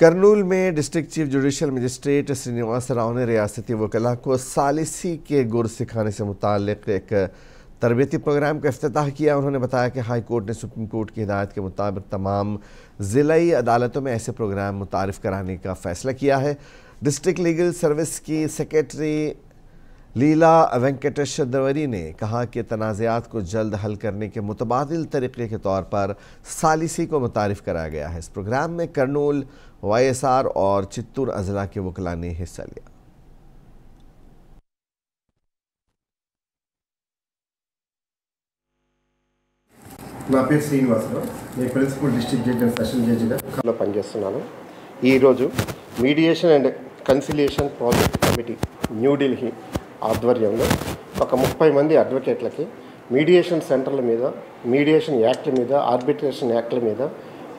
करनूल में district chief judicial magistrate Srinivas Rao ने रियासती वकला को सालिसी के गुर सिखाने से मुताल्लिक एक तरबियती प्रोग्राम का इफ्तिताह किया। उन्होंने बताया कि हाई कोर्ट ने सुप्रीम कोर्ट की हिदायत के मुताबिक तमाम ज़िलाई अदालतों में ऐसे प्रोग्राम मुतारिफ़ कराने का फ़ैसला किया है। डिस्ट्रिक्ट लीगल सर्विस की सेक्रेटरी लीला वेंकटेश दवरी ने कहा कि तनाज़ात को जल्द हल करने के मुतबादिल तरीक़े के तौर पर सालिसी को मुतारिफ़ कराया गया है। इस प्रोग्राम में करनूल, YSR और चित्तूर अजला के वकला ने हिस्सा लिया। నా పేరు శ్రీనివాసరావు, నేను principal district judge and session జడ్జిగా పనిచేస్తున్నాను. ఈరోజు mediation and conciliation project committee New Delhi ఆధ్వర్యంలో ఒక 30 మంది అడ్వకేట్లకి మీడియేషన్ సెంటర్ల మీద, మీడియేషన్ యాక్ట్ల మీద, ఆర్బిట్రేషన్ యాక్ట్ల మీద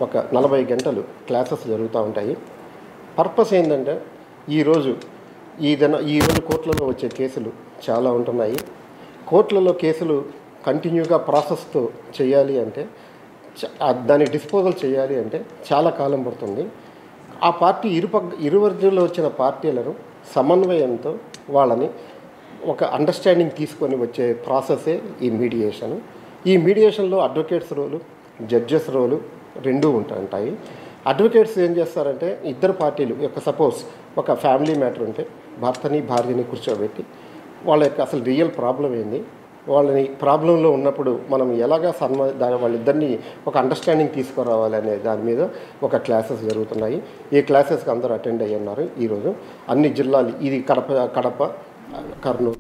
ఒక 40 గంటలు క్లాసెస్ జరుగుతూ ఉంటాయి. పర్పస్ ఏంటంటే ఈరోజు కోర్టులలో వచ్చే కేసులు చాలా ఉంటున్నాయి. కోర్టులలో కేసులు కంటిన్యూగా ప్రాసెస్తో చేయాలి అంటే, దాన్ని డిస్పోజల్ చేయాలి అంటే చాలా కాలం పడుతుంది. ఆ పార్టీ ఇరువర్జుల్లో వచ్చిన పార్టీలను సమన్వయంతో వాళ్ళని ఒక అండర్స్టాండింగ్ తీసుకొని వచ్చే ప్రాసెసే ఈ మీడియేషన్. ఈ మీడియేషన్లో అడ్వకేట్స్ రోలు, జడ్జెస్ రోలు రెండూ ఉంటాయి. అడ్వకేట్స్ ఏం చేస్తారంటే, ఇద్దరు పార్టీలు సపోజ్ ఒక ఫ్యామిలీ మ్యాటర్ ఉంటే భర్తని భార్యని కూర్చోబెట్టి వాళ్ళ యొక్క అసలు రియల్ ప్రాబ్లం ఏంది, వాళ్ళని ప్రాబ్లంలో ఉన్నప్పుడు మనం ఎలాగా వాళ్ళిద్దరిని ఒక అండర్స్టాండింగ్ తీసుకురావాలి అనే దాని మీద ఒక క్లాసెస్ జరుగుతున్నాయి. ఈ క్లాసెస్కి అందరూ అటెండ్ అయ్యి ఉన్నారు. ఈరోజు అన్ని జిల్లాలు, ఇది కడప, కర్నూలు.